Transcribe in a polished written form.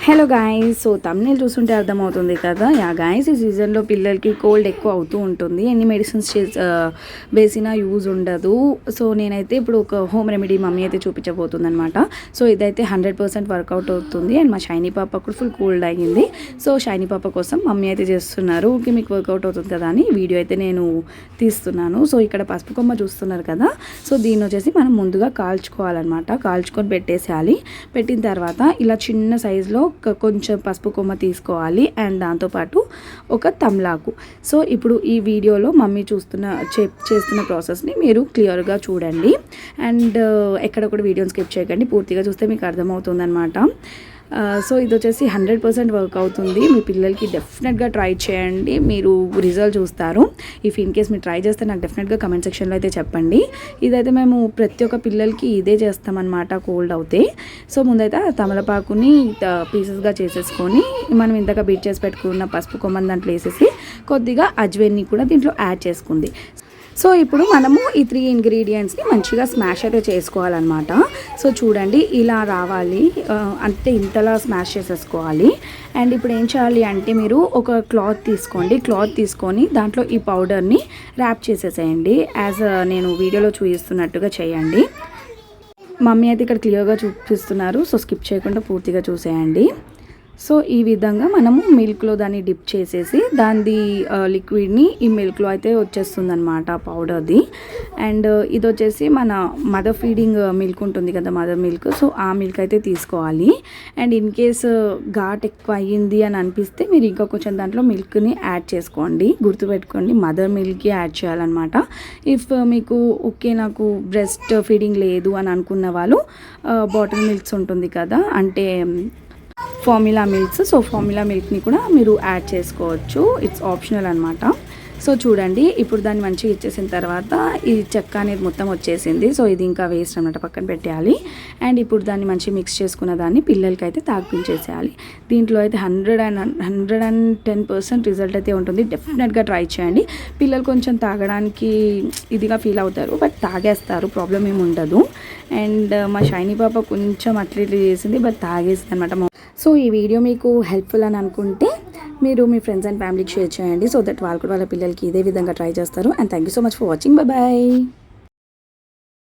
Hello guys, so thumbnail చూస్తుంటే అర్థమవుతుంది కదా. యా గాయస్, ఈ సీజన్లో పిల్లలకి కోల్డ్ ఎక్కువ అవుతూ ఉంటుంది. ఎన్ని మెడిసిన్స్ వేసినా యూజ్ ఉండదు. సో నేనైతే ఇప్పుడు ఒక హోమ్ రెమెడీ మమ్మీ అయితే చూపించబోతుంది అనమాట. సో ఇదైతే 100% వర్కౌట్ అవుతుంది. అండ్ మా షైనీ పాప కూడా ఫుల్ కోల్డ్ అయ్యింది. సో షైనీ పాప కోసం మమ్మీ అయితే చేస్తున్నారు. ఓకే, మీకు వర్కౌట్ అవుతుంది కదా అని వీడియో అయితే నేను తీస్తున్నాను. సో ఇక్కడ పసుపు కొమ్మ చూస్తున్నారు కదా. సో దీన్ని వచ్చేసి మనం ముందుగా కాల్చుకోవాలన్నమాట. కాల్చుకొని పెట్టేసేయాలి. పెట్టిన తర్వాత ఇలా చిన్న సైజులో కొంచెం పసుపు కొమ్మ తీసుకోవాలి. అండ్ దాంతోపాటు ఒక తమ్లాకు. సో ఇప్పుడు ఈ వీడియోలో మమ్మీ చేస్తున్న ప్రాసెస్ని మీరు క్లియర్గా చూడండి. అండ్ ఎక్కడ కూడా వీడియోని స్కిప్ చేయకండి, పూర్తిగా చూస్తే మీకు అర్థమవుతుంది అనమాట. సో ఇది వచ్చేసి 100% వర్క్ అవుతుంది. మీ పిల్లలకి డెఫినెట్గా ట్రై చేయండి, మీరు రిజల్ట్ చూస్తారు. ఇఫ్ ఇన్ కేస్ మీరు ట్రై చేస్తే నాకు డెఫినెట్గా కమెంట్ సెక్షన్లో అయితే చెప్పండి. ఇదైతే మేము ప్రతి ఒక్క పిల్లలకి ఇదే చేస్తామన్నమాట కోల్డ్ అవుతే. సో ముందైతే తమలపాకుని పీసెస్గా చేసేసుకొని మనం ఇంతగా బీట్ చేసి పెట్టుకున్న పసుపు కొమ్మని దాంట్లో వేసేసి కొద్దిగా అజ్వైన్ని కూడా దీంట్లో యాడ్ చేసుకుంది. సో ఇప్పుడు మనము ఈ 3 ఇంగ్రీడియంట్స్ని మంచిగా స్మాష్ అయితే చేసుకోవాలన్నమాట. సో చూడండి, ఇలా రావాలి అంటే ఇంతలా స్మాష్ చేసేసుకోవాలి. అండ్ ఇప్పుడు ఏం చేయాలి అంటే మీరు ఒక క్లాత్ తీసుకోండి. క్లాత్ తీసుకొని దాంట్లో ఈ పౌడర్ని ర్యాప్ చేసేసేయండి. యాజ్ నేను వీడియోలో చూపిస్తున్నట్టుగా చేయండి. మమ్మీ అయితే ఇక్కడ క్లియర్గా చూపిస్తున్నారు. సో స్కిప్ చేయకుండా పూర్తిగా చూసేయండి. సో ఈ విధంగా మనము మిల్క్లో దాన్ని డిప్ చేసేసి దాని లిక్విడ్ని ఈ మిల్క్లో అయితే వచ్చేస్తుంది అనమాట, పౌడర్ది. అండ్ ఇది వచ్చేసి మన మదర్ ఫీడింగ్ మిల్క్ ఉంటుంది కదా, మదర్ మిల్క్. సో ఆ మిల్క్ అయితే తీసుకోవాలి. అండ్ ఇన్ కేస్ ఘాట్ ఎక్కువ అయ్యింది అని అనిపిస్తే మీరు ఇంకా కొంచెం దాంట్లో మిల్క్ని యాడ్ చేసుకోండి. గుర్తుపెట్టుకోండి, మదర్ మిల్క్కి యాడ్ చేయాలన్నమాట. ఇఫ్ మీకు ఓకే నాకు బ్రెస్ట్ ఫీడింగ్ లేదు అని అనుకున్న వాళ్ళు బాటిల్ మిల్క్స్ ఉంటుంది కదా, అంటే ఫార్ములా మిల్క్స్. సో ఫార్ములా మిల్క్ని కూడా మీరు యాడ్ చేసుకోవచ్చు, ఇట్స్ ఆప్షనల్ అనమాట. సో చూడండి, ఇప్పుడు దాన్ని మంచిగా ఇచ్చేసిన తర్వాత ఈ చెక్క అనేది మొత్తం వచ్చేసింది. సో ఇది ఇంకా వేస్ట్ అనమాట, పక్కన పెట్టేయాలి. అండ్ ఇప్పుడు దాన్ని మంచిగా మిక్స్ చేసుకున్న దాన్ని పిల్లలకి అయితే తాగిపించేసేయాలి. దీంట్లో అయితే 110% రిజల్ట్ అయితే ఉంటుంది. డెఫినెట్గా ట్రై చేయండి. పిల్లలు కొంచెం తాగడానికి ఇదిగా ఫీల్ అవుతారు, బట్ తాగేస్తారు, ప్రాబ్లం ఏమి ఉండదు. అండ్ మా షైనీ పాప కొంచెం అట్లా చేసింది, బట్ తాగేసింది అనమాట. సో ఈ వీడియో మీకు హెల్ప్ఫుల్ అని అనుకుంటే మీరు మీ ఫ్రెండ్స్ అండ్ ఫ్యామిలీకి షేర్ చేయండి. సో దట్ వాళ్ళు కూడా వాళ్ళ పిల్లలకి ఇదే విధంగా ట్రై చేస్తారు. And thank you so much for watching. Bye.